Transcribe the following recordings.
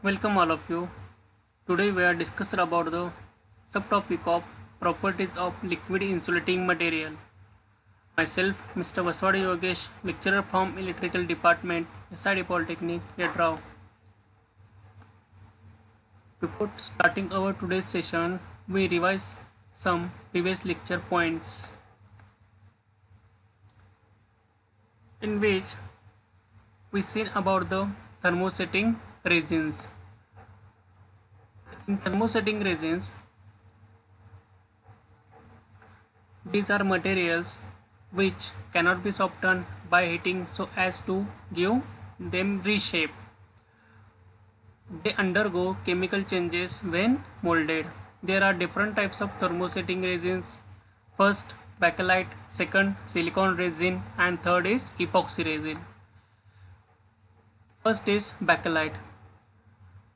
Welcome all of you. Today we are discussing about the subtopic of properties of liquid insulating material. Myself, Mr. Vaswadi Yogesh, lecturer from Electrical Department, SID Polytechnic, Yedrao. Before starting our today's session, we revise some previous lecture points in which we seen about the thermosetting resins. In thermosetting resins, these are materials which cannot be softened by heating so as to give them reshape. They undergo chemical changes when molded. There are different types of thermosetting resins. First, bakelite, second, silicone resin, and third is epoxy resin. First is bakelite.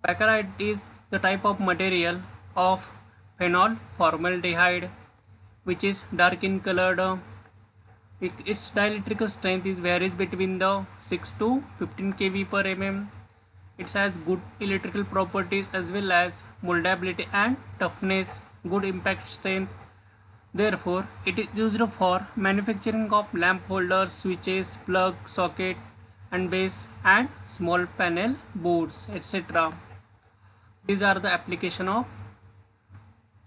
Bakelite is the type of material of phenol formaldehyde which is dark in color. Its dielectrical strength is varies between the 6 to 15 kV per mm. It has good electrical properties as well as moldability and toughness, good impact strength. Therefore, it is used for manufacturing of lamp holders, switches, plug, socket, and base and small panel boards, etc. These are the application of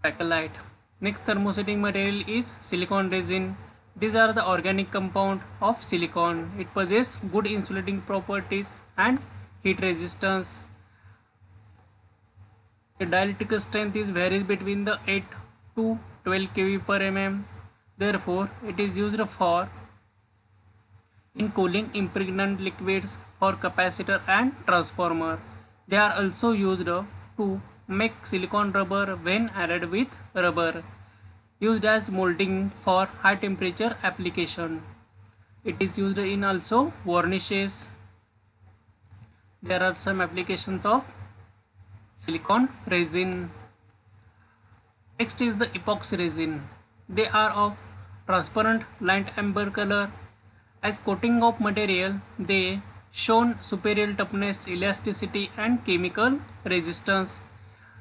bakelite. Next thermosetting material is silicone resin. These are the organic compound of silicone. It possesses good insulating properties and heat resistance. The dielectrical strength is varies between the 8 to 12 kV per mm. Therefore, it is used for in cooling impregnant liquids for capacitor and transformer. They are also used to make silicone rubber when added with rubber, used as molding for high temperature application. It is used in also varnishes. There are some applications of silicone resin. Next is the epoxy resin. They are of transparent light amber color. As coating of material, they shown superior toughness, elasticity and chemical resistance.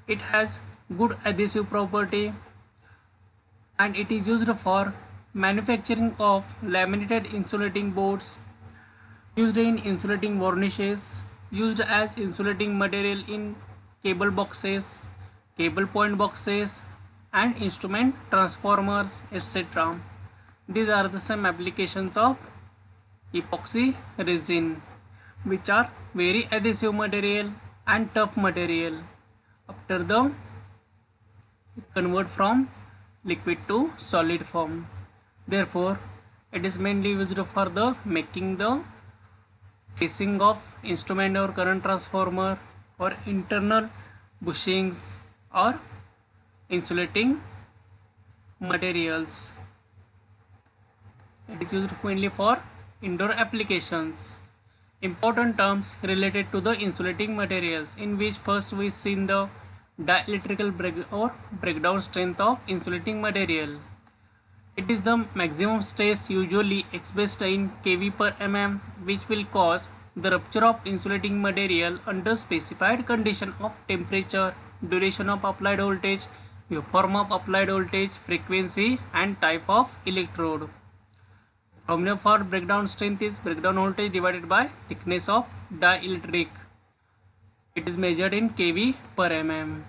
It has good adhesive property and it is used for manufacturing of laminated insulating boards, used in insulating varnishes, used as insulating material in cable boxes, cable point boxes and instrument transformers, etc. These are the some applications of epoxy resin, which are very adhesive material and tough material after the convert from liquid to solid form. Therefore, it is mainly used for the making the casing of instrument or current transformer or internal bushings or insulating materials. It is used mainly for indoor applications. Important terms related to the insulating materials, in which first we seen the dielectrical breakdown strength of insulating material. It is the maximum stress usually expressed in kV per mm, which will cause the rupture of insulating material under specified condition of temperature, duration of applied voltage, form of applied voltage, frequency and type of electrode. Formula for breakdown strength is breakdown voltage divided by thickness of dielectric. It is measured in kV per mm.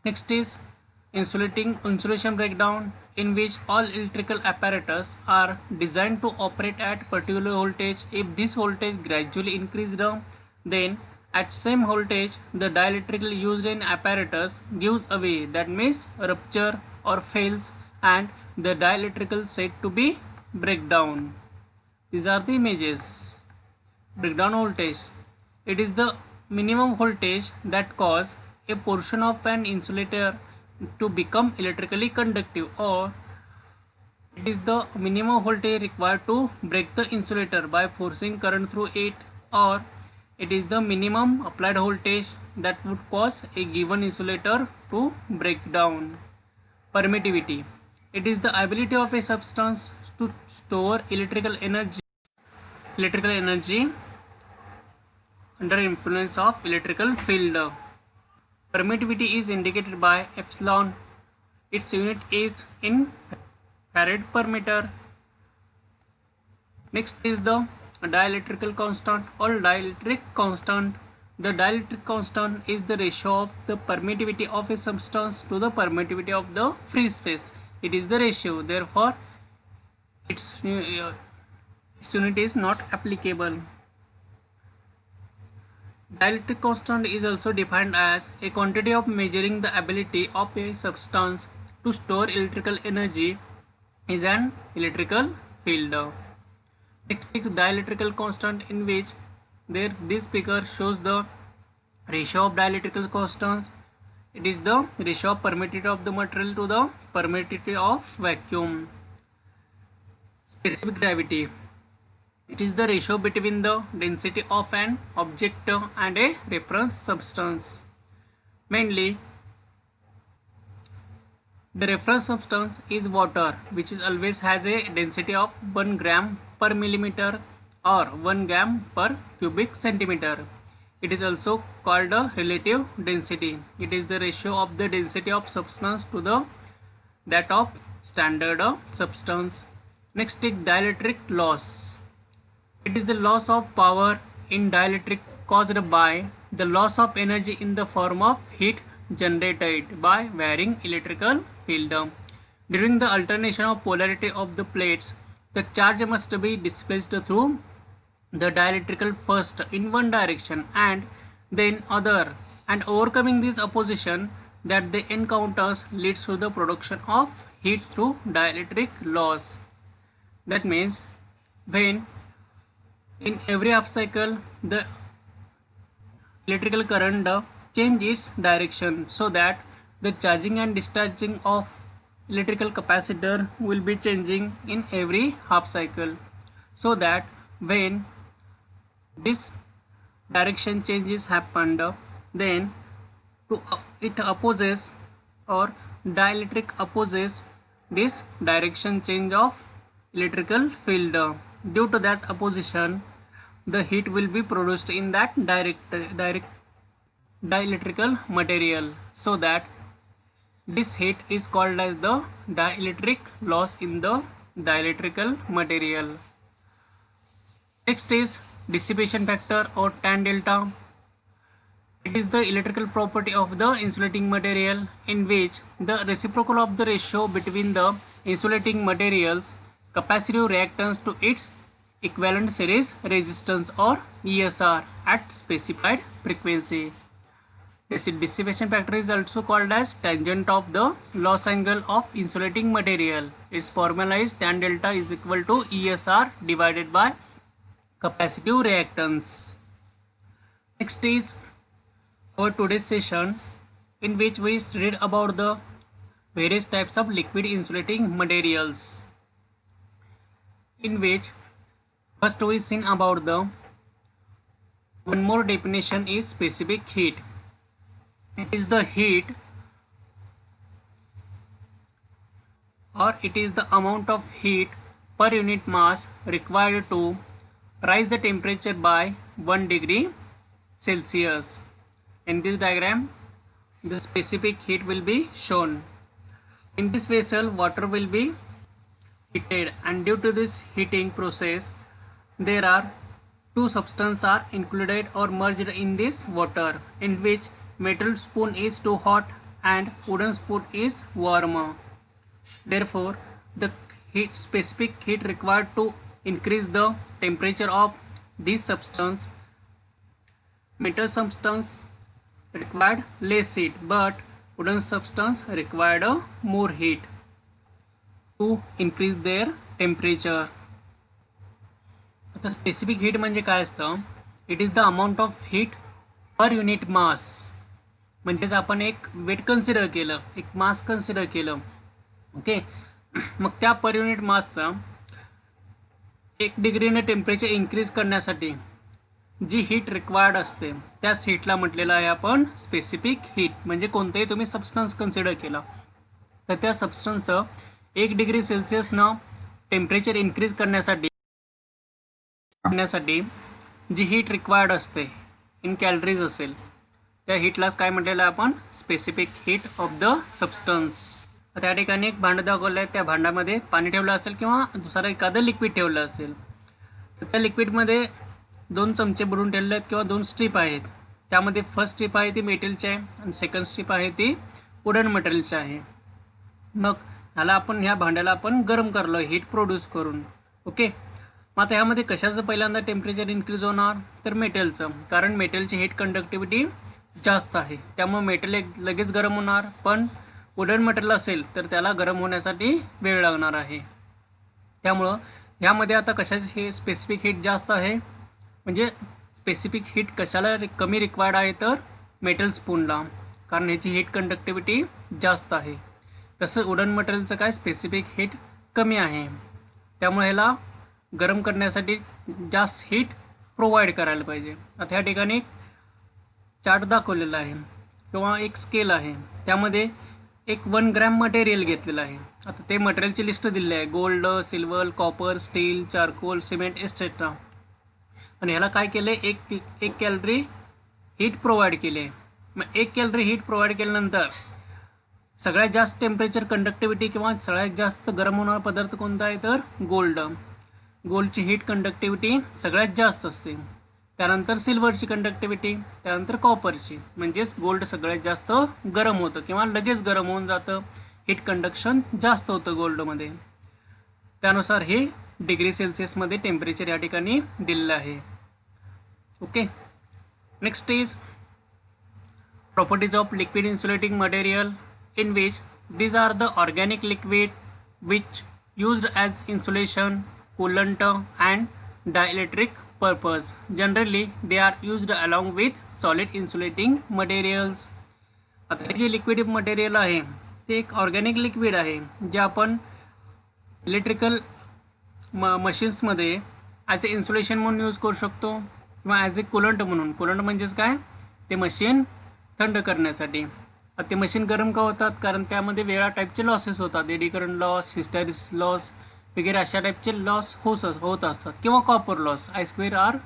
Next is insulation breakdown, in which all electrical apparatus are designed to operate at particular voltage. If this voltage gradually increased, then at same voltage the dielectrical used in apparatus gives away, that means rupture or fails, and the dielectrical said to be breakdown. These are the images. Breakdown voltage. It is the minimum voltage that cause a portion of an insulator to become electrically conductive, or it is the minimum voltage required to break the insulator by forcing current through it, or it is the minimum applied voltage that would cause a given insulator to break down. Permittivity. It is the ability of a substance to store electrical energy under influence of electrical field. Permittivity is indicated by epsilon. Its unit is in farad per meter. Next is the dielectrical constant or dielectric constant. The dielectric constant is the ratio of the permittivity of a substance to the permittivity of the free space. It is the ratio, therefore its unit is not applicable. Dielectric constant is also defined as a quantity of measuring the ability of a substance to store electrical energy is an electrical field. Next is dielectrical constant, in which this figure shows the ratio of dielectrical constants. It is the ratio of permittivity of the material to the permittivity of vacuum. Specific gravity. It is the ratio between the density of an object and a reference substance. Mainly, the reference substance is water, which is always has a density of 1 gram per millimeter or 1 gram per cubic centimeter. It is also called a relative density. It is the ratio of the density of substance to that of standard substance. Next is dielectric loss. It is the loss of power in dielectric caused by the loss of energy in the form of heat generated by varying electrical field. During the alternation of polarity of the plates, the charge must be displaced through the dielectrical first in one direction and then other, and overcoming this opposition that they encounters leads to the production of heat through dielectric loss. That means when in every half cycle the electrical current change its direction, so that the charging and discharging of electrical capacitor will be changing in every half cycle, so that when this direction changes happened, then it opposes, or dielectric opposes this direction change of electrical field. Due to that opposition, the heat will be produced in that dielectrical material, so that this heat is called as the dielectric loss in the dielectrical material. Next is dissipation factor or tan delta. It is the electrical property of the insulating material, in which the reciprocal of the ratio between the insulating material's capacitive reactance to its equivalent series resistance or ESR at specified frequency. This dissipation factor is also called as tangent of the loss angle of insulating material. Its formula is tan delta is equal to ESR divided by capacitive reactance. Next is our today's session, in which we read about the various types of liquid insulating materials, in which first we seen about the one more definition is specific heat. It is the heat, or it is the amount of heat per unit mass required to rise the temperature by 1 degree Celsius. In this diagram, the specific heat will be shown. In this vessel, water will be heated, and due to this heating process, there are two substances are included or merged in this water, in which metal spoon is too hot and wooden spoon is warm. Therefore, the specific heat required to increase the temperature of this substance, metal substance required less heat, but wooden substance required more heat to increase their temperature. आता specific heat म्हणजे काय असतं? It is the amount of heat per unit mass. म्हणजेच आपण एक weight consider केलं, एक मास consider केलं, ओके. मग त्या पर युनिट मासचं 1 डिग्रीने टेम्परेचर इन्क्रीज करण्यासाठी जी हीट रिक्वायर्ड असते त्याच हीटला म्हटलेलं आहे आपण स्पेसिफिक हीट. म्हणजे कोणतेही तुम्ही सबस्टन्स कन्सिडर केला तर त्या सबस्टन्सचं 1 डिग्री सेल्सिअसनं टेम्परेचर इन्क्रीज करण्यासाठी जी हीट रिक्वायर्ड असते इन कॅलरीज असेल त्या हीटलाच काय म्हटलेलं आहे आपण, specific heat of the substance. त्या ठिकाणी एक भांडं दाखवलं आहे, त्या भांड्यामध्ये पाणी ठेवलं असेल किंवा दुसरं एखादं लिक्विड ठेवलं असेल. तर त्या लिक्विडमध्ये 2 चमचे बुडून ठेवले आहेत किंवा 2 स्ट्रीप आहेत. त्यामध्ये फर्स्ट स्ट्रीप आहे ती मेटलची आहे आणि सेकंड स्ट्रीप आहे ती वुडन मटेरियलची आहे. मग ह्या भांड्याला आपण गरम करलो हीट प्रोड्यूस करून. ओके, मग आता ह्यामध्ये कशाचं पहिल्यांदा टेम्परेचर इन्क्रीज होणार, तर मेटलचं, कारण मेटलची हीट कंडक्टिव्हिटी जास्त आहे त्यामुळे मेटल लगेच गरम होणार. पण वुडन मटेरियल असेल तर त्याला गरम होण्यासाठी वेळ लागणार आहे. त्यामुळं ह्यामध्ये आता कशाची स्पेसिफिक हीट जास्त आहे, म्हणजे स्पेसिफिक हीट कशाला कमी रिक्वायर्ड आहे, तर मेटल स्पूनला, कारण ह्याची हीट कंडक्टिव्हिटी जास्त आहे. तसं वुडन मटेरियलचं काय स्पेसिफिक हीट कमी आहे, त्यामुळे ह्याला गरम करण्यासाठी जास्त हीट प्रोव्हाइड करायला पाहिजे. आता ह्या ठिकाणी चार्ट दाखवलेला आहे किंवा एक स्केल आहे, त्यामध्ये एक 1 ग्रॅम मटेरियल घेतलेलं आहे. आता ते मटेरियलची लिस्ट दिलेली आहे, gold, silver, copper, steel, charcoal, cement etcetera. आणि ह्याला काय केलं आहे, एक कॅलरी हीट प्रोव्हाइड केली आहे. मग 1 कॅलरी हीट प्रोव्हाइड केल्यानंतर सगळ्यात जास्त टेम्परेचर कंडक्टिव्हिटी किंवा सगळ्यात जास्त गरम होणारा पदार्थ कोणता आहे, तर गोल्ड. गोल्डची हीट कंडक्टिव्हिटी सगळ्यात जास्त असते. त्यानंतर सिल्वरची कंडक्टिव्हिटी, त्यानंतर कॉपरची. म्हणजेच गोल्ड सगळ्यात जास्त गरम होतं किंवा लगेच गरम होऊन जातं, हीट कंडक्शन जास्त होतं गोल्डमध्ये. त्यानुसार हे डिग्री सेल्सिअसमध्ये टेम्परेचर या ठिकाणी दिलेलं आहे. Okay, next is properties of liquid insulating material in which these are the organic liquid which used as insulation, coolant and dielectric purpose. Generally they are used along with solid insulating materials. आता जे liquid material आहे ते एक organic liquid आहे, जे आपण electrical मशीन्समध्ये as a insulation म्हणून use करू शकतो किंवा ॲज ए कूलंट म्हणून. कूलंट म्हणजेच काय, ते मशीन थंड करण्यासाठी. ते मशीन गरम का होतात, कारण त्यामध्ये वेगळ्या टाईपचे लॉसेस होतात, एडी करंट लॉस, हिस्टॅरिस लॉस वगैरे अशा टाईपचे लॉस होत असतात, किंवा कॉपर लॉस, I² R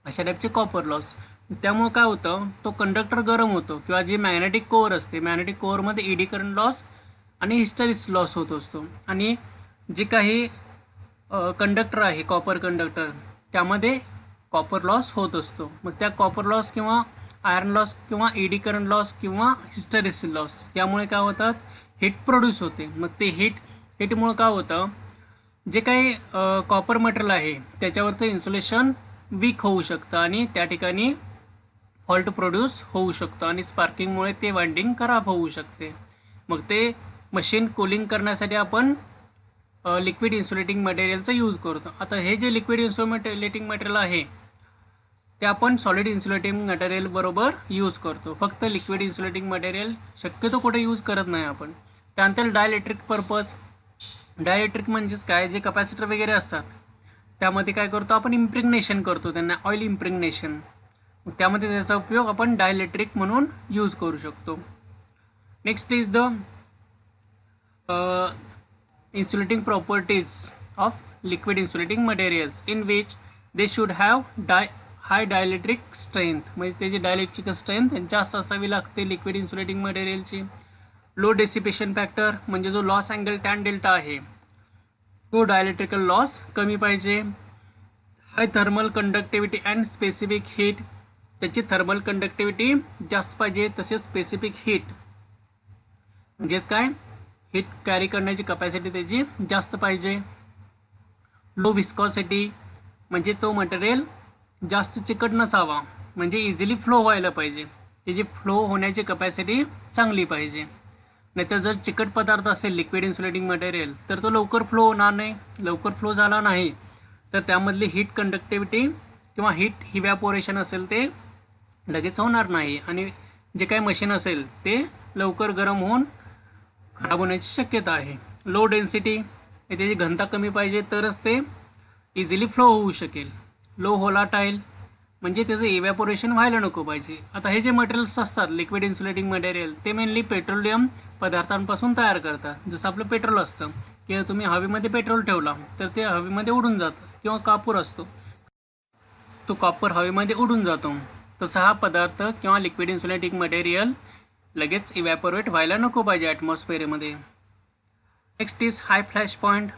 अशा टाईपचे कॉपर लॉस. त्यामुळे काय होतं, तो कंडक्टर गरम होतो किंवा जी मॅग्नेटिक कोअर असते, मॅग्नेटिक कोअरमध्ये एडी करंट लॉस आणि हिस्टॅरिस लॉस होत असतो. आणि जे काही कंडक्टर आहे कॉपर कंडक्टर, त्यामध्ये कॉपर लॉस होत असतो. मग त्या कॉपर लॉस किंवा आयर्न लॉस किंवा एडी करंट लॉस किंवा हिस्टॅरिस लॉस यामुळे काय होतात, हीट प्रोड्यूस होते. मग ते हीटमुळे काय होतं, जे काही कॉपर मटेरियल आहे त्याच्यावरचं इन्सुलेशन वीक होऊ शकतं आणि त्या ठिकाणी फॉल्ट प्रोड्यूस होऊ शकतो आणि स्पार्किंगमुळे ते वाइंडिंग खराब होऊ शकते. मग ते मशीन कूलिंग करण्यासाठी आपण लिक्विड इन्सुलेटिंग मटेरियलचा यूज करतो. आता हे जे लिक्विड इन्सुलेटिंग मटेरियल आहे ते आपण सॉलिड इन्सुलेटिंग मटेरियल बरोबर यूज करतो. फक्त लिक्विड इन्सुलेटिंग मटेरियल शक्यतो कुठे यूज करत नाही आपण. त्यानंतर डायलेक्ट्रिक पर्पज. डायलेक्ट्रिक म्हणजेच काय, जे कपॅसिटर वगैरे असतात त्यामध्ये काय करतो आपण, इम्प्रिग्नेशन करतो त्यांना, ऑइल इम्प्रिग्नेशन. त्यामध्ये त्याचा उपयोग आपण डायलेक्ट्रिक म्हणून यूज करू शकतो. Next is the insulating properties of liquid insulating materials in which they should have high dielectric strength. म्हणजे त्याची डायलेक्ट्रिकल स्ट्रेंथ जास्त असावी लागते लिक्विड इन्सुलेटिंग मटेरियलची. लो डेसिपेशन फॅक्टर, म्हणजे जो लॉस अँगल टॅन डेल्टा आहे तो डायलेक्ट्रिकल लॉस कमी पाहिजे. High thermal conductivity and specific heat, त्याची थर्मल कंडक्टिव्हिटी जास्त पाहिजे, तसेच स्पेसिफिक हीट म्हणजेच काय, हीट कॅरी करण्याची कपॅसिटी त्याची जास्त पाहिजे. लो विस्कॉसिटी, म्हणजे तो मटेरियल जास्त चिकट नसावा, म्हणजे इझिली फ्लो व्हायला पाहिजे, त्याची फ्लो होण्याची कपॅसिटी चांगली पाहिजे. नाहीतर जर चिकट पदार्थ असेल लिक्विड इन्सुलेटिंग मटेरियल तर तो लवकर फ्लो होणार नाही. लवकर फ्लो झाला नाही तर त्यामधली हीट कंडक्टिव्हिटी किंवा हीट इव्हॅपोरेशन असेल ते लगेच होणार नाही आणि जे काही मशीन असेल ते लवकर गरम होऊन खराब होण्याची शक्यता आहे. लो डेन्सिटी, त्याची घनता कमी पाहिजे तरच ते इझिली फ्लो होऊ शकेल. लो होलाटाईल, म्हणजे त्याचं इव्हॅपोरेशन व्हायला नको पाहिजे. आता हे जे मटेरियल्स असतात लिक्विड इन्सुलेटिंग मटेरियल ते मेनली पेट्रोलियम पदार्थांपासून तयार करतात. जसं आपलं पेट्रोल असतं किंवा तुम्ही हवेमध्ये पेट्रोल ठेवला तर ते हवेमध्ये उडून जातं, किंवा कापूर असतो तो कापूर हवेमध्ये उडून जातो. तसा हा पदार्थ किंवा लिक्विड इन्सुलेटिंग मटेरियल लगेच इव्हॅपोरेट व्हायला नको पाहिजे ॲटमॉस्फिअरमध्ये. Next is high flash point.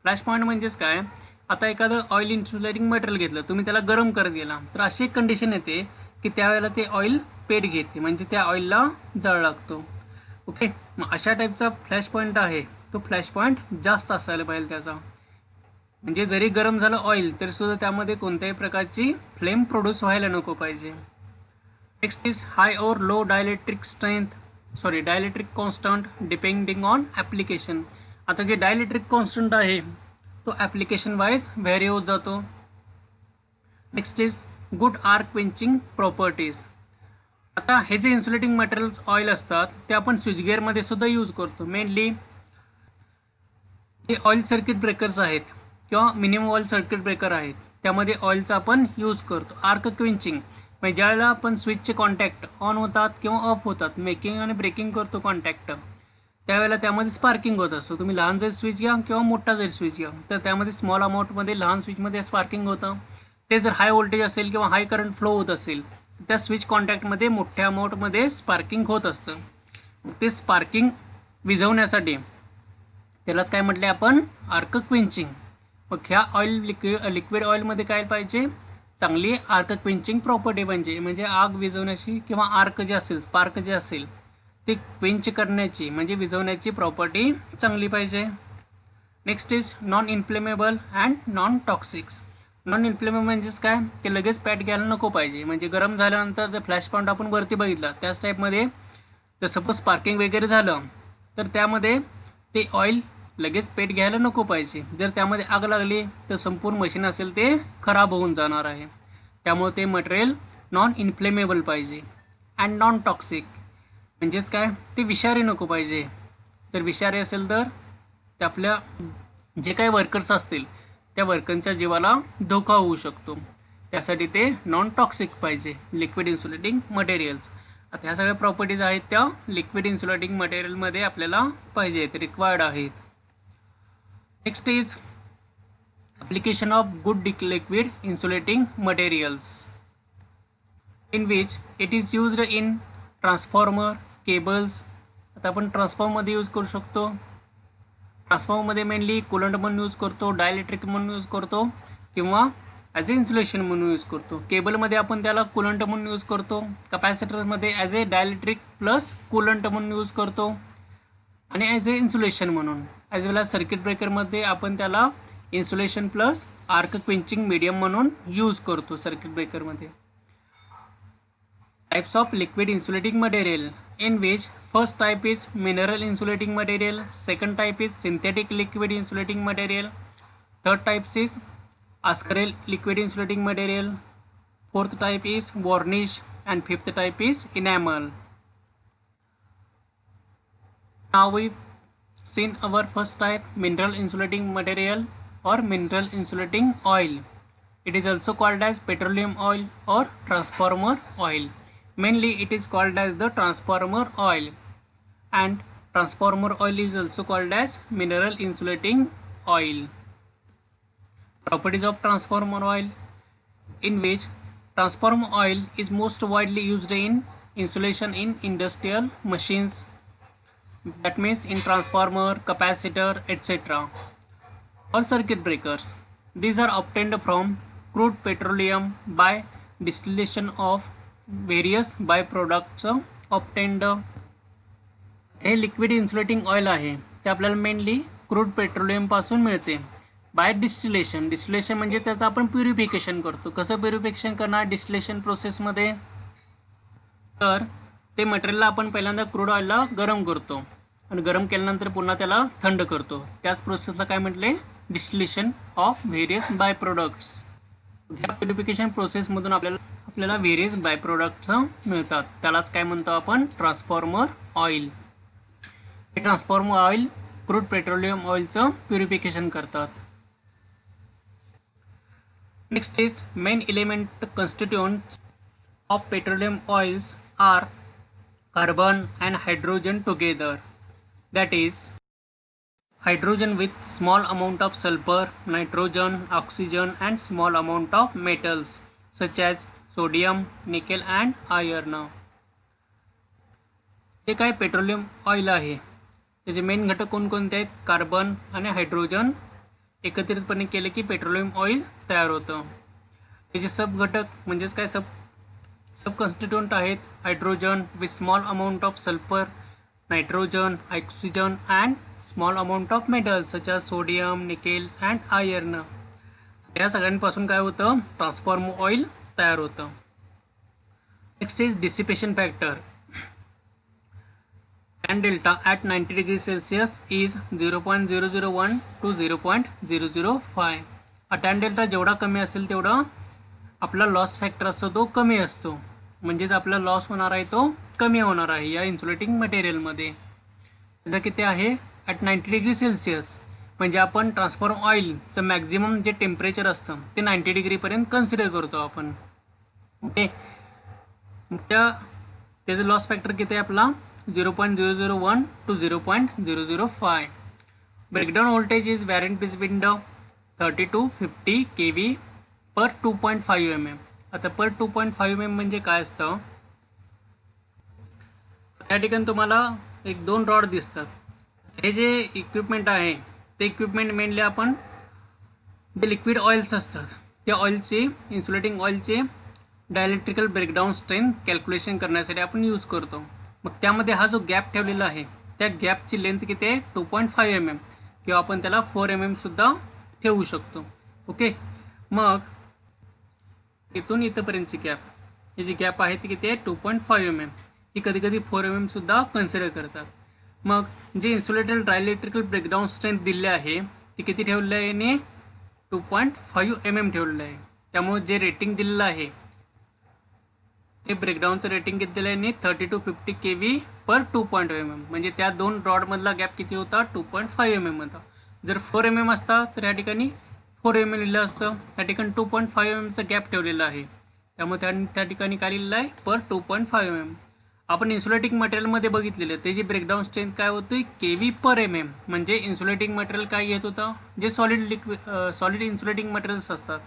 Flash point म्हणजेच काय, आता एखादं ऑइल इन्सुलेटिंग मटेरियल घेतलं, तुम्ही त्याला गरम करत गेला तर अशी एक कंडिशन येते की त्यावेळेला ते ऑइल पेट घेते, म्हणजे त्या ऑइलला जळ लागतो. ओके, मग अशा टाईपचा फ्लॅश पॉईंट आहे, तो फ्लॅश पॉईंट जास्त असायला पाहिजे त्याचा. म्हणजे जरी गरम झालं ऑइल तरी सुद्धा त्यामध्ये कोणत्याही प्रकारची फ्लेम प्रोड्यूस व्हायला नको पाहिजे. नेक्स्ट इज हाय और low dielectric constant depending on application. आता जे डायलेक्ट्रिक कॉन्स्टंट आहे तो ॲप्लिकेशन वाईज व्हेरी होत जातो. Next is good arc quenching properties. आता हे जे इन्सुलेटिंग मटेरियल्स ऑइल असतात ते आपण स्विच गिअरमध्ये सुद्धा यूज करतो. मेनली जे ऑइल सर्किट ब्रेकर्स आहेत किंवा मिनिमम ऑइल सर्किट ब्रेकर आहेत त्यामध्ये ऑइलचा आपण यूज करतो. आर्क क्विंचिंग म्हणजे ज्यावेळेला आपण स्विचचे कॉन्टॅक्ट ऑन होतात किंवा ऑफ होतात, मेकिंग आणि ब्रेकिंग करतो कॉन्टॅक्ट, त्यावेळेला त्यामध्ये स्पार्किंग होत असतं. तुम्ही लहान जरी स्विच घ्या किंवा मोठा जरी स्विच घ्या तर त्यामध्ये स्मॉल अमाऊंटमध्ये लहान स्विचमध्ये स्पार्किंग होतं. ते जर हाय व्होल्टेज असेल किंवा हाय करंट फ्लो होत असेल त्या स्विच कॉन्टॅक्टमध्ये मोठ्या अमाऊंटमध्ये स्पार्किंग होत असतं. ते स्पार्किंग विझवण्यासाठी त्यालाच काय म्हटले आपण, आर्क क्विंचिंग. मग ह्या ऑइल लिक्विड ऑइलमध्ये काय पाहिजे, चांगली आर्क क्विंचिंग प्रॉपर्टी पाहिजे. म्हणजे आग विझवण्याची किंवा आर्क जे असेल, स्पार्क जे असेल ते क्विंच करण्याची म्हणजे विझवण्याची प्रॉपर्टी चांगली पाहिजे. Next is non inflammable and non toxics. Non inflammable म्हणजेच काय, ते लगेच पॅट घ्यायला नको पाहिजे. म्हणजे गरम झाल्यानंतर जर फ्लॅश पॉईंट आपण वरती बघितला त्याच टाईपमध्ये जर सपोज स्पार्किंग वगैरे झालं तर त्यामध्ये ते ऑइल लगेच पेट घ्यायला नको पाहिजे. जर त्यामध्ये आग लागली तर संपूर्ण मशीन असेल ते खराब होऊन जाणार आहे. त्यामुळे ते मटेरियल नॉन इन्फ्लेमेबल पाहिजे. अँड नॉन टॉक्सिक म्हणजेच काय, ते विषारी नको पाहिजे. जर विषारी असेल तर ते आपल्या जे काही वर्कर्स असतील त्या वर्करच्या जीवाला धोका होऊ शकतो. त्यासाठी ते नॉन टॉक्सिक पाहिजे लिक्विड इन्सुलेटिंग मटेरियल्स. आता ह्या सगळ्या प्रॉपर्टीज आहेत त्या लिक्विड इन्सुलेटिंग मटेरियलमध्ये आपल्याला पाहिजेत, रिक्वायर्ड आहेत. Next is application of good liquid insulating materials in which it is used in transformer, cables. आता आपण ट्रान्सफॉर्मरमध्ये यूज करू शकतो. ट्रान्सफॉर्मरमध्ये मेनली कुलंट म्हणून यूज करतो, डायलेक्ट्रिक म्हणून यूज करतो किंवा ॲज ए इन्सुलेशन म्हणून यूज करतो. केबलमध्ये आपण त्याला कुलंट म्हणून यूज करतो. कपॅसिटरमध्ये as a dielectric plus coolant म्हणून यूज करतो आणि ॲज ए इन्सुलेशन म्हणून. ॲज वेल ॲज सर्किट ब्रेकरमध्ये आपण त्याला insulation plus arc quenching medium म्हणून यूज करतो सर्किट ब्रेकरमध्ये. Types of liquid insulating material in which first type is mineral insulating material, second type is synthetic liquid insulating material, third type is Ascarel liquid insulating material, fourth type is varnish, and fifth type is enamel. Now we've seen our first type, mineral insulating material or mineral insulating oil. It is also called as petroleum oil or transformer oil. Mainly it is called as the transformer oil, and transformer oil is also called as mineral insulating oil. Properties of transformer oil, in which transformer oil is most widely used in insulation in industrial machines, that means in transformer, capacitor, etc. or circuit breakers. These are obtained from crude petroleum by distillation of various byproducts obtained. हे liquid insulating oil आहे ते आपल्याला mainly crude petroleum पासून मिळते bye distillation. Distillation म्हणजे त्याचं आपण purification करतो. कसं प्युरिफिकेशन करणार डिस्टिलेशन प्रोसेसमध्ये, तर ते मटेरियलला आपण पहिल्यांदा क्रूड ऑइलला गरम करतो आणि गरम केल्यानंतर पुन्हा त्याला थंड करतो. त्याच प्रोसेसला काय म्हटले, distillation of various by products. ह्या प्युरिफिकेशन प्रोसेसमधून आपल्याला व्हेरियस बाय प्रोडक्ट्स मिळतात. त्यालाच काय म्हणतो आपण, ट्रान्सफॉर्मर ऑइल. हे ट्रान्सफॉर्मर ऑइल क्रूड पेट्रोलियम ऑइलचं प्युरिफिकेशन करतात. Next is main element constituents of petroleum oils are carbon and hydrogen together. That is hydrogen with small amount of sulfur, nitrogen, oxygen and small amount of metals such as sodium, nickel and iron. जे काय petroleum oil आहे त्याचे main घटक कोणकोणते आहेत? Carbon आणि hydrogen एकत्रितपणे केले की पेट्रोलियम ऑइल तयार होतं. त्याचे सब घटक म्हणजेच काय सब कॉन्स्टिट्यूएंट आहेत hydrogen with small amount of sulphur, nitrogen, oxygen and small amount of metal such as sodium, nickel and iron. या सगळ्यांपासून काय होतं? ट्रान्सफॉर्म ऑइल तयार होतं. Next is dissipation factor. tan delta at 90 degrees Celsius is 0.001 to 0.005. tan delta जेवढा कमी असेल तेवढा आपला लॉस फॅक्टर असतो तो कमी असतो, म्हणजेच आपला लॉस होणार आहे तो कमी होणार आहे या इन्सुलेटिंग मटेरियलमध्ये. त्याचा किती आहे? At 90 degree Celsius. म्हणजे आपण ट्रान्सफॉर्म ऑइलचं मॅक्झिमम जे टेम्परेचर असतं ते 90 डिग्रीपर्यंत कन्सिडर करतो आपण. ओके, त्याचं लॉस फॅक्टर किती आहे आपला? 0.001 to 0.005. Breakdown voltage is variant between the 30 to 50 kV per 2.5 mm. आता पर 2.5 mm म्हणजे काय असतं? त्या ठिकाणी तुम्हाला एक दोन रॉड दिसतात. हे जे इक्विपमेंट आहे ते इक्विपमेंट मेनली आपण जे लिक्विड ऑइल्स असतात त्या ऑइलचे इन्सुलेटिंग ऑइलचे डायलेक्ट्रिकल ब्रेकडाऊन स्ट्रेंथ कॅल्क्युलेशन करण्यासाठी आपण यूज करतो. मग त्यामध्ये हा जो गॅप ठेवलेला आहे त्या गॅपची लेंथ किती आहे? 2.5 mm किंवा आपण त्याला 4 mm सुद्धा ठेवू शकतो. ओके, मग इथून इथंपर्यंतची गॅप, ही जी गॅप आहे ती किती आहे? 2.5 mm. ही कधी कधी 4 mm सुद्धा कन्सिडर करतात. मग जे इन्सुलेटेड डायलेक्ट्रिकल ब्रेकडाऊन स्ट्रेंथ दिले आहे ती किती ठेवलेलं आहे याने? 2.5 mm ठेवलेलं आहे. त्यामुळे जे रेटिंग दिलेलं आहे ते ब्रेकडाऊनचं रेटिंग किती दिलं आहे? 30 to 50 kV per 2.5 mm. म्हणजे त्या दोन रॉडमधला गॅप किती होता? 2.5 mm होता. जर 4 mm असता तर या ठिकाणी 4 mm लिहिलं असतं. त्या ठिकाणी 2.5 mm गॅप ठेवलेला आहे, त्यामुळे त्या ठिकाणी काय लिहिलं आहे? पर 2.5 mm. आपण इन्सुलेटिंग मटेरियलमध्ये बघितलेलं त्याची ब्रेकडाऊन स्ट्रेंथ काय होती? kV per mm. म्हणजे इन्सुलेटिंग मटेरियल काय येत होतं? जे सॉलिड इन्सुलेटिंग मटेरियल्स असतात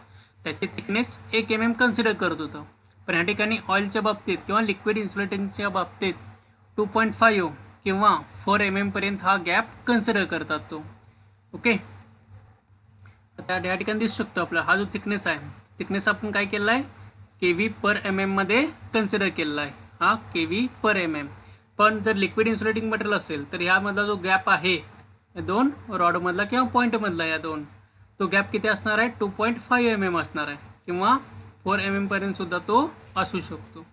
त्याची थिकनेस 1 mm कन्सिडर करत होतं. पण ह्या ठिकाणी ऑइलच्या बाबतीत किंवा लिक्विड इन्सुलेटिंगच्या बाबतीत 2.5 किंवा 4 mm पर्यंत हा गॅप कन्सिडर करतात तो. ओके, आता या ठिकाणी दिसू शकतो आपला हा जो थिकनेस आहे, थिकनेस आपण काय केला आहे? kV per mm मध्ये कन्सिडर केलेला आहे, हा kV per mm. पण जर लिक्विड इन्सुलेटिंग मटेरियल असेल तर ह्यामधला जो गॅप आहे या दोन रॉडमधला किंवा पॉईंटमधला या दोन, तो गॅप किती असणार आहे? 2.5 mm असणार आहे किंवा 4 mm पर्यंत सुद्धा तो असू शकतो.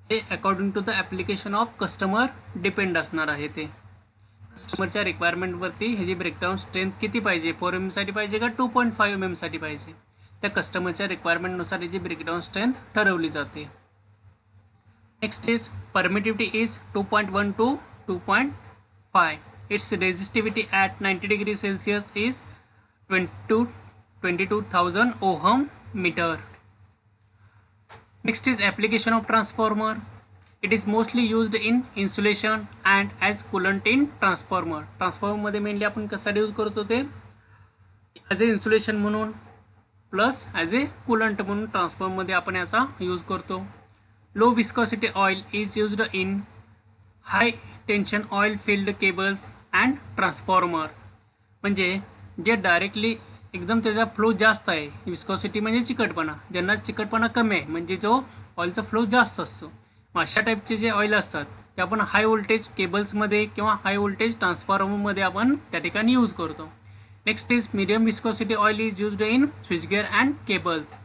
हे according to the application of customer depend असणार आहे. ते कस्टमरच्या रिक्वायरमेंटवरती ह्याची ब्रेकडाऊन स्ट्रेंथ किती पाहिजे? 4 mm साठी पाहिजे का 2.5 mm साठी पाहिजे? त्या कस्टमरच्या रिक्वायरमेंटनुसार याची ब्रेकडाऊन स्ट्रेंथ ठरवली जाते. Next is permittivity is 2.1 to 2.5. It's resistivity at 90 degree Celsius is 22,000 ohm metre. Next is application of transformer. It is mostly used in insulation and as coolant in transformer. Transformer मध्ये mainly आपण कशासाठी use करतो? ते as a insulation म्हणून plus as ए coolant म्हणून transformer मध्ये आपण याचा यूज करतो. Low viscosity oil is used in high tension oil field cables and transformer. म्हणजे जे डायरेक्टली एकदम त्याचा फ्लो जास्त आहे. विस्कॉसिटी म्हणजे चिकटपणा, ज्यांना चिकटपणा कमी आहे म्हणजे जो ऑइलचा फ्लो जास्त असतो. अशा टाईपचे जे ऑइल असतात ते आपण हाय व्होल्टेज केबल्समध्ये किंवा हाय व्होल्टेज ट्रान्सफॉर्मरमध्ये आपण त्या ठिकाणी यूज करतो. Next is medium viscosity oil is used in switchgear and cables.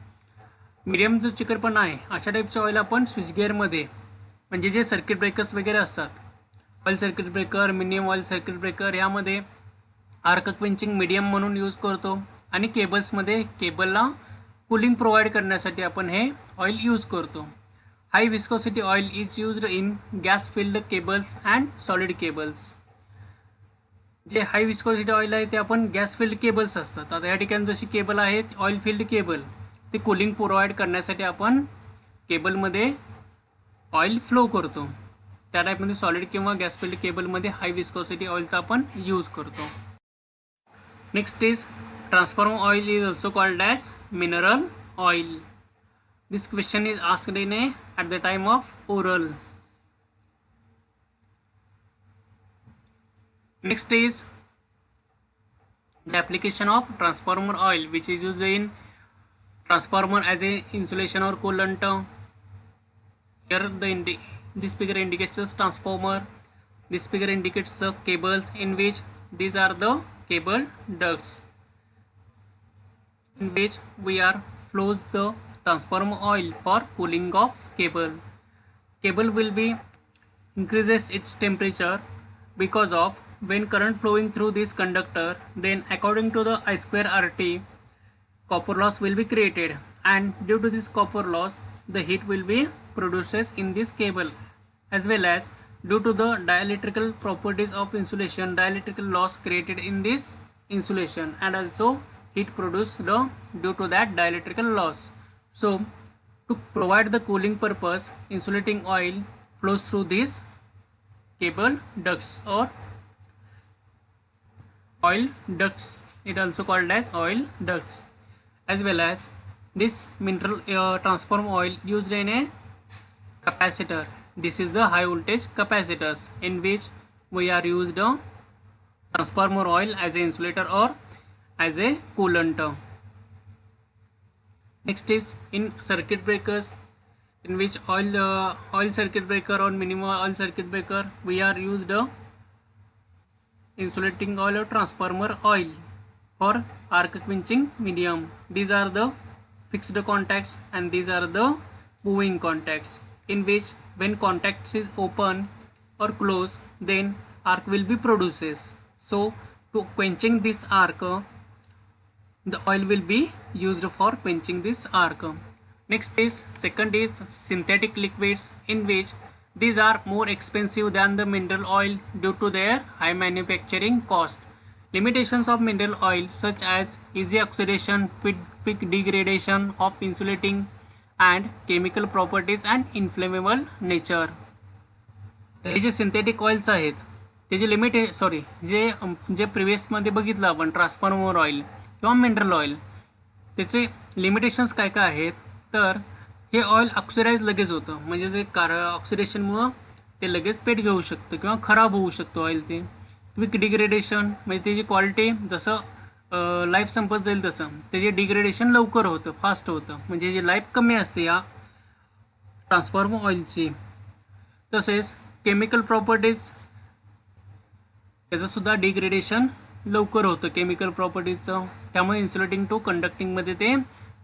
Medium जो चिकटपणा आहे अशा टाईपचं ऑइल आपण स्विचगेअरमध्ये, म्हणजे जे सर्किट ब्रेकर्स वगैरे असतात, oil circuit breaker, minimum oil circuit breaker, यामध्ये आर्क क्विंचिंग मीडियम म्हणून यूज करतो. आणि केबल्समध्ये केबलला कूलिंग प्रोव्हाइड करण्यासाठी आपण हे ऑइल यूज करतो. High viscosity oil is used in gas filled cables and solid cables. जे हाय विस्कोसिटी ऑइल आहे ते आपण गॅस फिल्ड केबल्स असतात. आता या ठिकाणी जशी केबल आहे ऑइल फिल्ड केबल, ते कूलिंग प्रोव्हाइड करण्यासाठी आपण केबलमध्ये ऑइल फ्लो करतो. त्या टाईपमध्ये सॉलिड किंवा गॅस फिल्ड केबलमध्ये हाय विस्कोसिटी ऑइलचा आपण यूज करतो. Next is transformer oil is also called as mineral oil. This question is asked at the time of oral. Next is the application of transformer oil, which is used in transformer as a insulation or coolant. Here this figure indicates the transformer. This figure indicates the cables, in which these are the cable ducts in which we are flows the transformer oil for cooling of cable. Cable will be increases its temperature because of when current flowing through this conductor, then according to the I square RT, copper loss will be created, and due to this copper loss the heat will be produced in this cable, as well as due to the dielectrical properties of insulation, dielectrical loss created in this insulation, and also heat produced due to that dielectrical loss. So to provide the cooling purpose, insulating oil flows through these cable ducts or oil ducts. It also called as oil ducts, as well as this mineral transformer oil used in a capacitor. This is the high voltage capacitors, in which we are used transformer oil as an insulator or as a coolant. Next is in circuit breakers, in which oil circuit breaker or minimum oil circuit breaker we are used insulating oil or transformer oil for arc quenching medium. These are the fixed contacts and these are the moving contacts, in which when contacts is open or close, then arc will be produces. So to quenching this arc, the oil will be used for quenching this arc. Next is second is synthetic liquids, in which these are more expensive than the mineral oil due to their high manufacturing cost. Limitations of mineral oil such as easy oxidation, quick degradation of insulating, and chemical properties and inflammable nature. हे जे synthetic oils आहेत त्याचे limit जे प्रिव्हियसमध्ये बघितलं आपण transformer oil किंवा mineral oil, त्याचे limitations काय काय आहेत, तर हे ऑइल ऑक्सिडाइज लगेच होतं, म्हणजे जे ऑक्सिडेशनमुळं ते लगेच पेट घेऊ शकतं किंवा खराब होऊ शकतं ऑइल. ते क्विक डिग्रेडेशन म्हणजे त्याची क्वालिटी जसं लाईफ संपत जाईल तसं त्याचे डिग्रेडेशन लवकर होतं, फास्ट होतं, म्हणजे जे लाईफ कमी असते या ट्रान्सफॉर्मर ऑइलची. तसेच केमिकल प्रॉपर्टीज त्याचंसुद्धा डिग्रेडेशन लवकर होतं केमिकल प्रॉपर्टीजचं, त्यामुळे इन्सुलेटिंग टू कंडक्टिंगमध्ये ते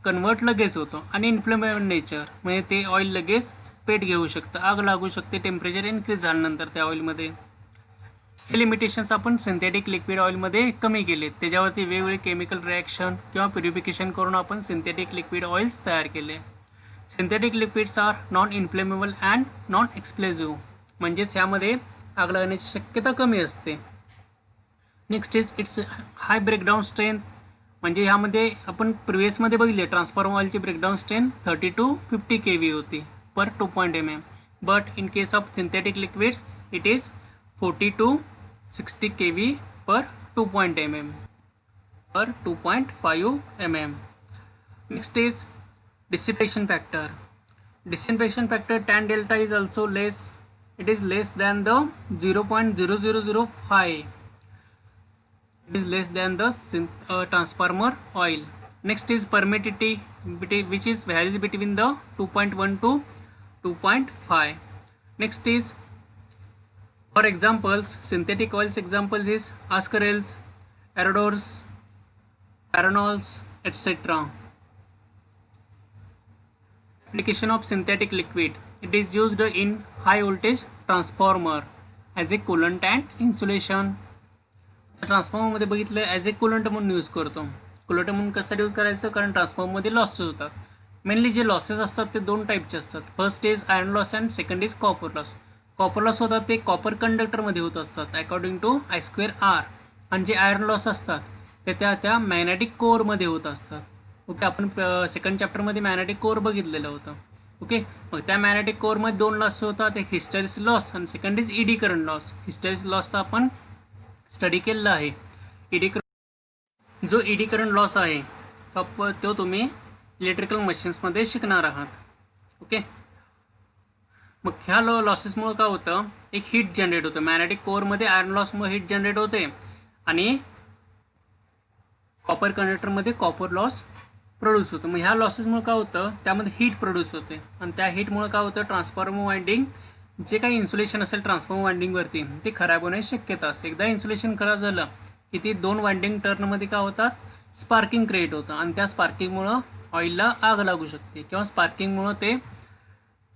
कन्वर्ट लगेच होतं. आणि इन्फ्लेमेबल नेचर म्हणजे ते ऑइल लगेच पेट घेऊ शकतं, आग लागू शकते टेम्परेचर इन्क्रीज झाल्यानंतर त्या ऑइलमध्ये. हे लिमिटेशन्स आपण सिंथेटिक लिक्विड ऑइलमध्ये कमी केले, त्याच्यावरती वेगवेगळे केमिकल रिॲक्शन किंवा प्युरिफिकेशन करून आपण सिंथेटिक लिक्विड ऑइल्स तयार केले. Synthetic liquids are non inflammable and non explosive, म्हणजेच ह्यामध्ये आग लागण्याची शक्यता कमी असते. Next is its high breakdown strength, म्हणजे ह्यामध्ये आपण प्रिव्हियसमध्ये बघितले ट्रान्सफॉर्मर ऑइलची ब्रेकडाऊन स्ट्रेंथ 30 to 50 kV होती per 2 mm, but in case of synthetic liquids it is 40 to 60 kV per 2 mm per 2.5 mm. Next is dissipation factor. Dissipation factor tan delta is also less. It is less than the 0.0005. It is less than the transformer oil. Next is permittivity, which is varies between the 2.1 to 2.5. Next is, for examples, synthetic oils examples is ascaryls, aerodors, paranols, etc. Application of synthetic liquid. It is used in high voltage transformer as a coolant and insulation. ट्रान्सफॉर्मरमध्ये बघितलं as ए coolant म्हणून use करतो. Coolant म्हणून कशासाठी use करायचं, कारण ट्रान्सफॉर्मरमध्ये losses होतात. मेनली जे लॉसेस असतात ते दोन टाईपचे असतात. First is iron loss and second is copper loss. Copper loss होतात ते कॉपर कंडक्टरमध्ये होत असतात अकॉर्डिंग टू I²R, आणि जे आयर्न लॉस असतात ते त्या मॅग्नेटिक कोअरमध्ये होत असतात. ओके, आपण सेकंड चॅप्टरमध्ये मॅग्नेटिक कोअर बघितलेलं होतं. ओके, मग त्या मॅग्नेटिक कोअरमध्ये दोन लॉस होतात, एक हिस्टेरिसिस लॉस आणि second is eddy current loss. Hysteresis लॉसचा आपण स्टडी केलेला आहे. जो ईडी करंट लॉस आहे तो तुम्ही इलेक्ट्रिकल मशीन्समध्ये शिकणार आहात. ओके. मग ह्या लॉसेसमुळे काय होतं, एक हीट जनरेट होतं. मॅग्नेटिक कोअरमध्ये आयर्न लॉसमुळे हीट जनरेट होते आणि कॉपर कंडक्टरमध्ये कॉपर लॉस प्रोड्यूस होतं. मग ह्या लॉसेसमुळे काय होतं, त्यामध्ये हीट प्रोड्यूस होते आणि त्या हीटमुळे काय होतं, ट्रान्सफॉर्मर वाइंडिंग जे काही इन्सुलेशन असेल ट्रान्सफॉर्मर वाइंडिंगवरती ते खराब होण्याची शक्यता असते. एकदा इन्सुलेशन खराब झालं की ती 2 वाइंडिंग टर्नमध्ये काय होतात, स्पार्किंग क्रिएट होतं आणि त्या स्पार्किंगमुळं ऑइलला आग लागू शकते किंवा स्पार्किंगमुळं ते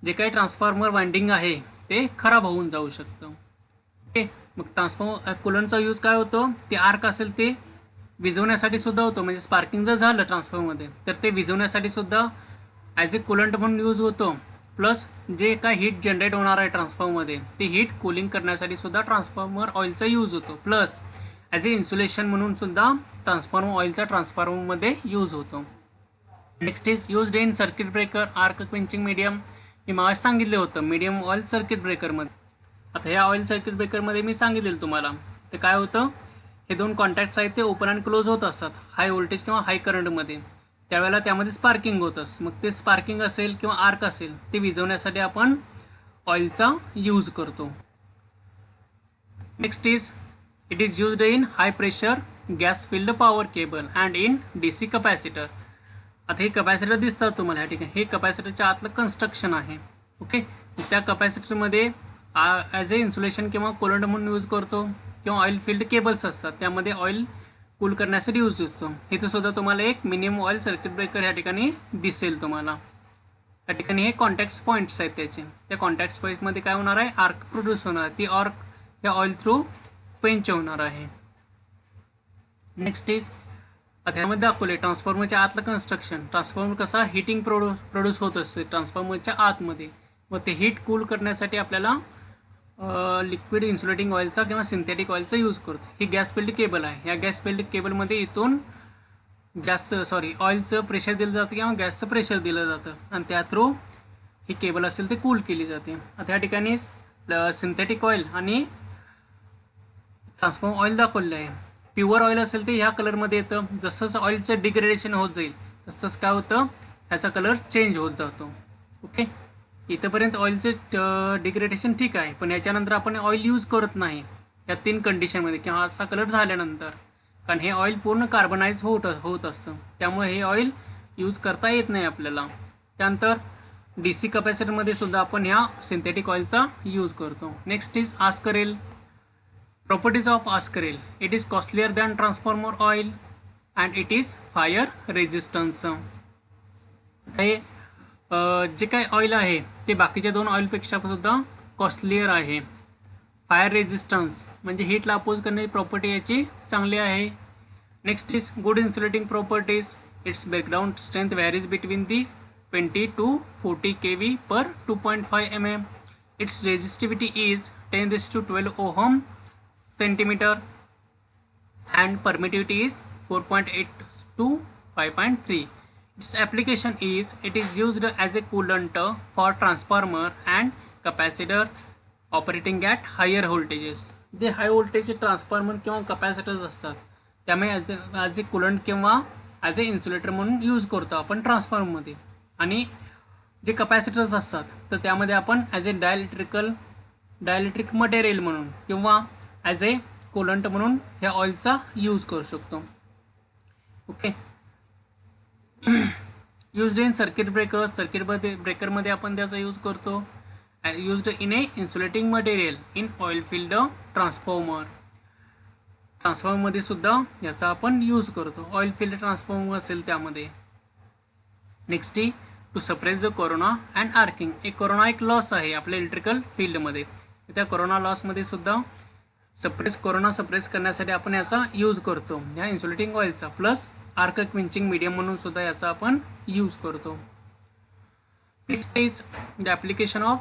जे काही ट्रान्सफॉर्मर वाइंडिंग आहे ते खराब होऊन जाऊ शकतं. ओके. मग ट्रान्सफॉर्मर कुलंटचा यूज काय होतो, ते आर्क असेल ते विझवण्यासाठी सुद्धा होतो. म्हणजे स्पार्किंग जर झालं ट्रान्सफॉर्मरमध्ये तर ते विझवण्यासाठी सुद्धा ॲज ए कुलंट म्हणून यूज होतो. प्लस जे काय हीट जनरेट होणार आहे ट्रान्सफॉर्मरमध्ये ते हीट कूलिंग करण्यासाठी सुद्धा ट्रान्सफॉर्मर ऑइलचा यूज होतो. प्लस ॲज ए इन्सुलेशन म्हणून सुद्धा ट्रान्सफॉर्मर ऑइलचा ट्रान्सफॉर्मरमध्ये यूज होतो. Next is used in circuit breaker, arc quenching medium. मी मागे सांगितलं होतं मीडियम ऑइल सर्किट ब्रेकरमध्ये. आता ह्या ऑइल सर्किट ब्रेकरमध्ये मी सांगितलेलं तुम्हाला ते काय होतं, हे 2 कॉन्टॅक्ट्स आहेत ते ओपन अँड क्लोज होत असतात हाय व्होल्टेज किंवा हाय करंटमध्ये. त्यावेळेला त्यामध्ये स्पार्किंग होत असतं. मग ते स्पार्किंग असेल किंवा आर्क असेल ते विझवण्यासाठी आपण ऑइलचा यूज करतो. Next is it is used in high pressure gas field power cable and in DC capacitor. आता हे कपॅसिटर दिसतात तुम्हाला ह्या ठिकाणी, हे कपॅसिटरच्या आतलं कन्स्ट्रक्शन आहे. ओके. त्या कपॅसिटरमध्ये ॲज ए इन्सुलेशन किंवा कोलंट म्हणून यूज करतो किंवा ऑइल फिल्ड केबल्स असतात त्यामध्ये ऑइल कूल करण्यासाठी यूज होतो. इथे सुद्धा तुम्हाला एक मिनिमम ऑइल सर्किट ब्रेकर ह्या ठिकाणी दिसेल तुम्हाला. या ठिकाणी हे कॉन्टॅक्ट पॉईंट्स आहेत त्याचे. त्या कॉन्टॅक्ट पॉईंटमध्ये काय होणार आहे, आर्क प्रोड्यूस होणार. ती आर्क या ऑइल थ्रू क्वेंच होणार आहे. नेक्स्ट इज आता यामध्ये दाखवले ट्रान्सफॉर्मरच्या आतलं कन्स्ट्रक्शन. ट्रान्सफॉर्मर कसा हिटिंग प्रोड्यूस होत असते ट्रान्सफॉर्मरच्या आतमध्ये. मग ते हीट कूल करण्यासाठी आपल्याला लिक्विड इन्सुलेटिंग ऑइलचा किंवा सिंथेटिक ऑइलचा यूज करतो. ही गॅस फिल्ड केबल आहे. या गॅस फिल्ड केबलमध्ये इथून ऑइलचं प्रेशर दिलं जातं किंवा गॅसचं प्रेशर दिलं जातं आणि त्या थ्रू ही केबल असेल ते कूल केली जाते. आता या ठिकाणी सिंथेटिक ऑइल आणि ट्रान्सफॉर्मर ऑइल दाखवलेलं आहे. प्युअर ऑइल असेल ते ह्या कलरमध्ये येतं. जसं ऑइलचं डिग्रेडेशन होत जाईल तसंच काय होतं, ह्याचा कलर चेंज होत जातो. ओके. इथंपर्यंत ऑइलचं डिग्रेडेशन ठीक आहे, पण याच्यानंतर आपण ऑइल यूज करत नाही या 3 कंडिशनमध्ये किंवा असा कलर झाल्यानंतर, कारण हे ऑइल पूर्ण कार्बनाइज होत असतं. त्यामुळे हे ऑइल यूज करता येत नाही आपल्याला. त्यानंतर DC कपॅसिटरमध्ये सुद्धा आपण ह्या सिंथेटिक ऑइलचा यूज करतो. Next is askarel. Properties of askarel. It is costlier than transformer oil and it is fire resistance. हे जे काही ऑइल आहे ते बाकीच्या 2 ऑइलपेक्षा सुद्धा कॉस्टलियर आहे. फायर रेजिस्टन्स म्हणजे हीटला अपोज करण्याची प्रॉपर्टी याची चांगली आहे. Next is good insulating properties. It's breakdown strength varies between the 20 to 40 kV per 2.5 mm. Its resistivity is 10⁻12 ohm centimeter and permittivity is 4.8 to 5.3. Its application is it is used as a coolant for transformer and capacitor operating at higher voltages. जे high voltage transformer किंवा capacitors असतात त्यामुळे as ए coolant किंवा as ए insulator म्हणून use करतो आपण ट्रान्सफॉर्मरमध्ये. आणि जे कपॅसिटर्स असतात तर त्यामध्ये आपण ॲज ए डायलेक्ट्रिक मटेरियल म्हणून किंवा ॲज ए कूलंट म्हणून ह्या ऑइलचा यूज करू शकतो. ओके. यूज्ड इन सर्किट ब्रेकरमध्ये आपण त्याचा यूज करतो. Used in A insulating material in oil field ट्रान्सफॉर्मरमध्ये सुद्धा याचा आपण यूज करतो. ऑइल फील्ड ट्रान्सफॉर्मर असेल त्यामध्ये. Next E to suppress the corona and arcing. एक लॉस आहे आपल्या इलेक्ट्रिकल फील्डमध्ये. त्या कोरोना लॉसमध्ये सुद्धा कोरोना सप्रेस करण्यासाठी आपण याचा यूज करतो या इन्सुलेटिंग ऑइलचा. प्लस आर्क क्विंचिंग मीडियम म्हणून सुद्धा याचा आपण यूज करतो. Next is the application of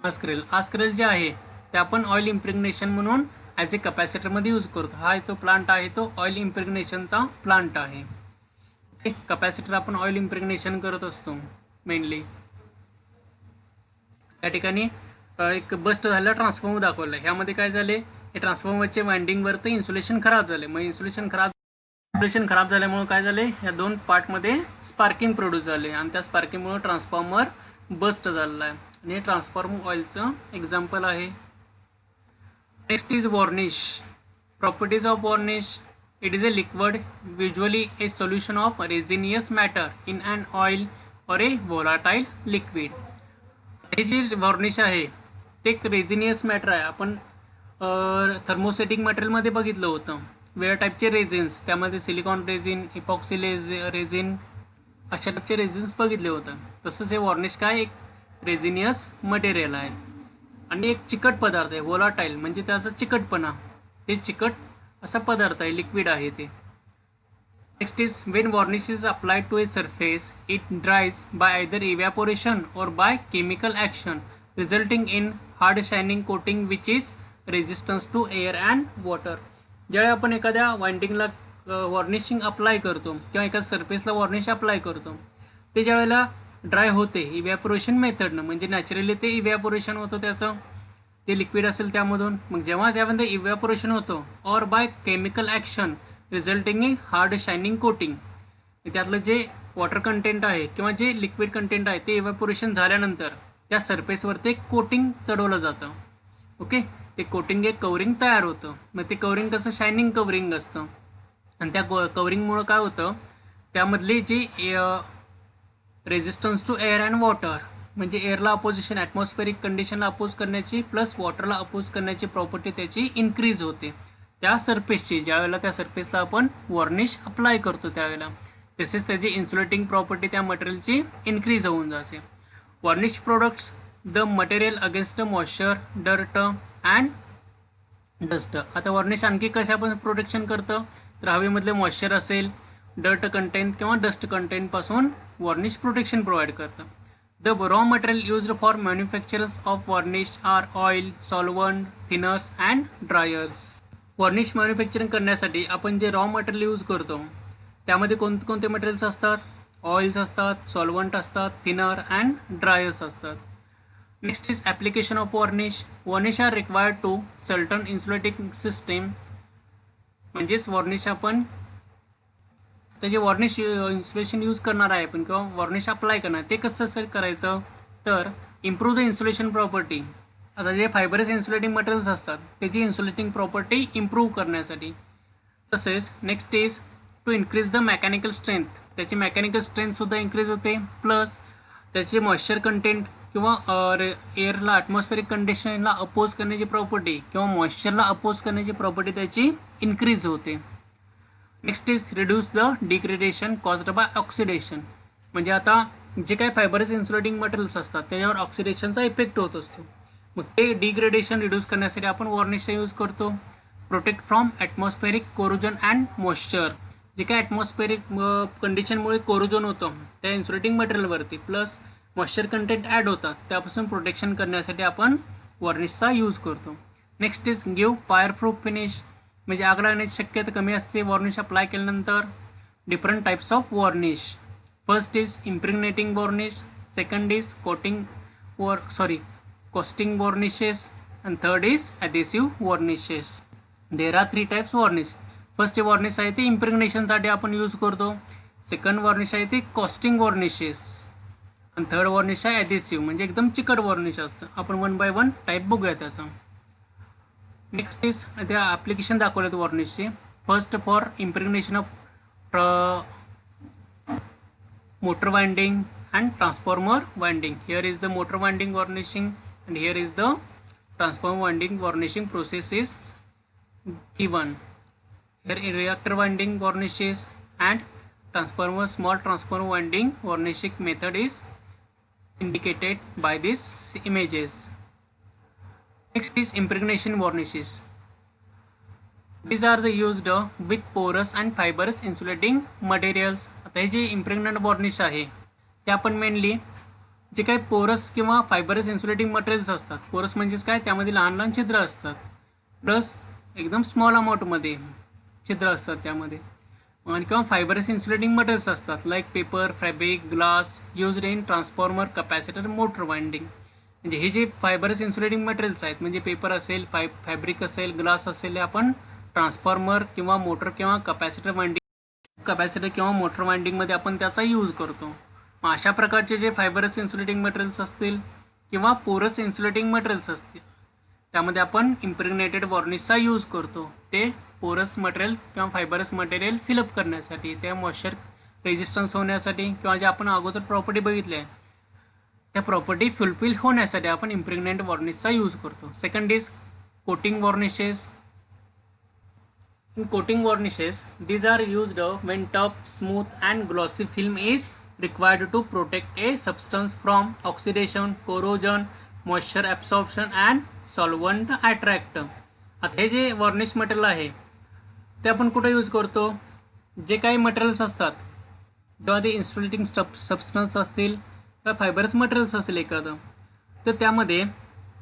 askarel जे आहे ते आपण ऑइल इम्प्रेग्नेशन म्हणून ॲज ए कपॅसिटरमध्ये यूज करतो. हा तो प्लांट आहे तो ऑइल इम्प्रेग्नेशनचा प्लांट आहे. ओके. कपॅसिटर आपण ऑइल इम्प्रेग्नेशन करत असतो मेनली. त्या ठिकाणी एक बस्ट झालेला ट्रान्सफॉर्मर दाखवला. ह्यामध्ये काय झाले, हे ट्रान्सफॉर्मरचे वाइंडिंगवरती इन्सुलेशन खराब झाले. मग इन्सुलेशन खराब व्हायब्रेशन खराब झाल्यामुळे काय झाले, या दोन पार्टमध्ये स्पार्किंग प्रोड्यूस झाले आणि त्या स्पार्किंगमुळे ट्रान्सफॉर्मर बस्ट झालेला आहे आणि हे ट्रान्सफॉर्मर ऑइलचं एक्झाम्पल आहे. Next is varnish. Properties of varnish. It is a liquid, usually a solution of resinous matter in an oil or a volatile liquid. हे जे वॉर्निश आहे ते एक रेझिनियस मॅटर आहे. आपण थर्मोसेटिक मटेरियलमध्ये बघितलं होतं वेगळ्या टाईपचे रेझिन्स, त्यामध्ये सिलिकॉन रेझिन, इपॉक्सी रेझिन अशा टाईपचे रेझिन्स बघितले होतं. तसंच हे वॉर्निश काय एक रेझिनियस मटेरियल आहे आणि एक चिकट पदार्थ आहे. वोलाटाईल म्हणजे त्याचा चिकटपणा, ते चिकट असा पदार्थ आहे, लिक्विड आहे ते. Next is when varnish is applied to a surface it dries by either evaporation or by chemical action resulting in hard shining coating which is resistance to air and water. ज्यावेळी आपण एखाद्या वाइंडिंगला वॉर्निशिंग apply करतो किंवा एका सरफेसला varnish apply करतो, ते ज्यावेळेला dry होते इव्हॅपोरेशन मेथडनं, म्हणजे नॅचरली ते इव्हॅपोरेशन होतं त्याचं, ते लिक्विड असेल त्यामधून. मग जेव्हा त्यामध्ये इव्हॅपोरेशन होतं और by chemical action resulting in hard shining coating, त्यातलं जे वॉटर कंटेंट आहे किंवा जे लिक्विड कंटेंट आहे ते इव्हॅपोरेशन झाल्यानंतर त्या सरफेसवर ते कोटिंग चढवलं जातं. ओके, ते कोटिंग एक कवरिंग तयार होतं. मग ते कवरिंग कसं शायनिंग कवरिंग असतं आणि त्या कवरिंगमुळं काय होतं, त्यामधले जे resistance to air and water म्हणजे एअरला अपोजिशन, ॲटमॉस्फेरिक कंडिशनला अपोज करण्याची प्लस वॉटरला अपोज करण्याची प्रॉपर्टी त्याची इन्क्रीज होते त्या सरफेसची, ज्यावेळेला त्या सरफेसला आपण वॉर्निश अप्लाय करतो त्यावेळेला. तसेच त्याची इन्सुलेटिंग प्रॉपर्टी त्या मटेरियलची इन्क्रीज होऊन जाते. Varnish products the material against the moisture, dirt and dust. आता वॉर्निश आणखी कशापासून प्रोटेक्शन करतं, तर हवेमधले मॉइश्चर असेल, डर्ट कंटेंट किंवा डस्ट कंटेंटपासून वॉर्निश प्रोटेक्शन प्रोव्हाइड करतं. The raw material used for manufacturers of varnish are oil, solvent, thinners and dryers. Varnish manufacturing करण्यासाठी आपण जे रॉ मटेरियल यूज करतो त्यामध्ये कोणते मटेरियल्स असतात, ऑइल्स असतात, सॉल्वंट असतात, थिनर अँड ड्रायर्स असतात. Next is application of varnish. Varnish are required to certain insulating system. म्हणजेच वॉर्निश आपण त्याचे वॉर्निश इन्सुलेशन यूज करणार आहे आपण किंवा वॉर्निश अप्लाय करणार, ते कसं करायचं, तर इम्प्रूव्ह द इन्सुलेशन प्रॉपर्टी. आता जे फायबरस इन्सुलेटिंग मटेरियल्स असतात त्याची इन्सुलेटिंग प्रॉपर्टी इम्प्रूव्ह करण्यासाठी. तसेच next is to increase the mechanical strength. त्याची मेकॅनिकल स्ट्रेंथसुद्धा इन्क्रीज होते, प्लस त्याचे मॉइश्चर कंटेंट किंवा एअरला ॲटमॉस्फेरिक कंडिशनला अपोज करण्याची प्रॉपर्टी किंवा मॉइश्चरला अपोज करण्याची प्रॉपर्टी त्याची इन्क्रीज होते. Next is reduce the degradation caused by oxidation. म्हणजे आता जे काही फायबरस इन्सुलेटिंग मटेरियल्स असतात त्याच्यावर ऑक्सिडेशनचा इफेक्ट होत असतो. मग ते डिग्रेडेशन रिड्यूस करण्यासाठी आपण वॉर्निशचा यूज करतो. Protect from atmospheric corrosion and moisture. जे काही ॲटमॉस्फेरिक कंडिशनमुळे कोरोजन होतं त्या इन्सुलेटिंग मटेरियलवरती, प्लस मॉइश्चर कंटेंट ॲड होतात, त्यापासून प्रोटेक्शन करण्यासाठी आपण वॉर्निशचा यूज करतो. Next is give fire proof finish. म्हणजे आग लागण्याची शक्यता कमी असते वॉर्निश अप्लाय केल्यानंतर. Different types of varnish. First is impregnating varnish, second is coating varnishes and third is adhesive varnishes. There are three types varnish. First varnish आहे ते इम्प्रिग्नेशनसाठी आपण यूज करतो. सेकंड वॉर्निश आहे ते कॉस्टिंग वॉर्निशेस आणि थर्ड वॉर्निश आहे ॲडेसिव्ह म्हणजे एकदम चिकट वॉर्निश असतं. आपण वन बाय वन टाईप बघूया त्याचं. नेक्स्ट इज त्या ॲप्लिकेशन दाखवलेत वॉर्निशचे. First for impregnation of motor winding and transformer winding. Here is the motor winding varnishing and here is the transformer winding varnishing process is given. Here reactor winding varnishes and small transformer winding varnishing method is indicated by these images. Next is impregnation varnishes. These are the used with porous and fibrous insulating materials. आता हे जे इम्प्रेग्नंट varnish आहे ते आपण mainly जे काही पोरस किंवा फायबरस इन्सुलेटिंग मटेरियल्स असतात, पोरस म्हणजेच काय, त्यामध्ये लहान लहान छिद्र असतात, प्लस एकदम स्मॉल अमाऊंटमध्ये छिद्र असतात त्यामध्ये, आणि किंवा फायबरस इन्सुलेटिंग मटेरियल्स असतात like paper, fabric, glass used in transformer, capacitor, motor winding. म्हणजे हे जे फायबरस इन्सुलेटिंग मटेरियल्स आहेत म्हणजे पेपर असेल, फॅब्रिक असेल, ग्लास असेल, आपण ट्रान्सफॉर्मर किंवा मोटर किंवा कॅपॅसिटर वाइंडिंग कॅपॅसिटर किंवा मोटर वाइंडिंगमध्ये आपण त्याचा यूज करतो. मग अशा प्रकारचे जे फायबरस इन्सुलेटिंग मटेरियल्स असतील किंवा पोरस इन्सुलेटिंग मटेरियल्स असतील त्यामध्ये आपण इम्प्रेग्नेटेड वॉर्निशचा यूज करतो. ते पोरस मटेरियल किंवा फायबरस मटेरियल फिलअप करण्यासाठी, त्या मॉइश्चर रेजिस्टन्स होण्यासाठी किंवा जे आपण अगोदर प्रॉपर्टी बघितली आहे त्या प्रॉपर्टी फुलफिल होण्यासाठी आपण इम्प्रेग्नेंट वॉर्निशचा यूज करतो. Second is coating varnishes. In coating varnishes, these are used when tough, smooth and glossy film is required to protect a substance from oxidation, corrosion, moisture absorption and solvent attract. आता हे जे varnish material आहे ते आपण कुठे use करतो? जे काही मटेरियल्स असतात जेव्हा ते इन्सुलेटिंग सबस्टन्स असतील किंवा फायबरस मटेरियल्स असेल एखादं, तर त्यामध्ये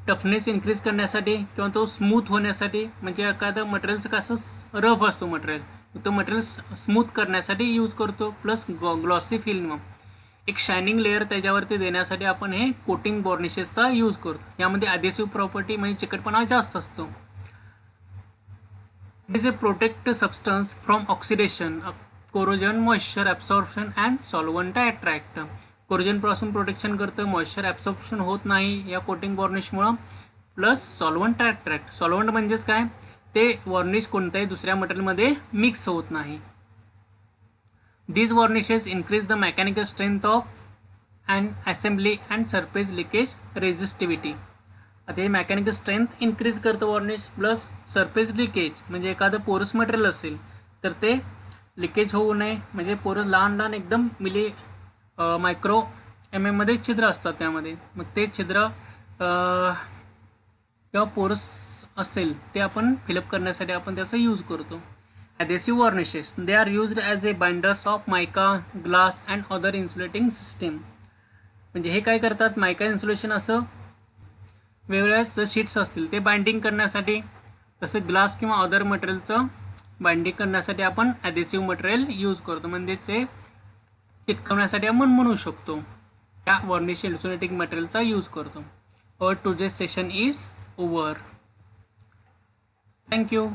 टफनेस इन्क्रीज करण्यासाठी किंवा तो स्मूथ होण्यासाठी, म्हणजे एखादं मटेरियलचं कसं रफ असतो मटेरियल, तो मटेरियल स्मूथ करण्यासाठी यूज करतो. प्लस ग्लॉसी फिल्म, एक शायनिंग लेअर त्याच्यावरती देण्यासाठी आपण हे कोटिंग वॉर्निशेसचा यूज करतो. यामध्ये ॲडेसिव्ह प्रॉपर्टी म्हणजे चिकटपणा जास्त असतो. It is a protect substance from oxidation, corrosion, moisture absorption and solvent attract. कोरोजनपासून प्रोटेक्शन करतं, मॉइश्चर ॲब्सॉर्प्शन होत नाही या कोटिंग वॉर्निशमुळं. Plus solvent attract. सॉल्वंट म्हणजेच काय? ते वॉर्निश कोणत्याही दुसऱ्या मटेरियलमध्ये मिक्स होत नाही. These varnishes increase the mechanical strength of an assembly and surface leakage resistivity. आता हे मेकॅनिकल स्ट्रेंथ इन्क्रीज करतं वॉर्निश. प्लस सरफेस लिकेज, म्हणजे एखादं पोरस मटेरियल असेल तर ते लिकेज होऊ नये, म्हणजे पोरस लहान लहान एकदम मायक्रो मध्ये छिद्र असतात त्यामध्ये, मग ते छिद्र किंवा पोरस असेल ते आपण फिलअप करण्यासाठी आपण त्याचा यूज करतो. Adhesive varnishes, they are used as a binders of mica, glass and other insulating system. म्हणजे हे काय करतात? मायका इन्सुलेशन असं वेगवेगळ्या शीट्स असतील ते बाइंडिंग करण्यासाठी, तसं ग्लास किंवा अदर मटेरियलचं बाइंडिंग करण्यासाठी आपण ॲडेसिव्ह मटेरियल यूज करतो, म्हणजे ते चिटकवण्यासाठी आपण म्हणू शकतो त्या वॉर्निश इन्सुलेटिंग मटेरियलचा यूज करतो. और today's session is over. Thank you.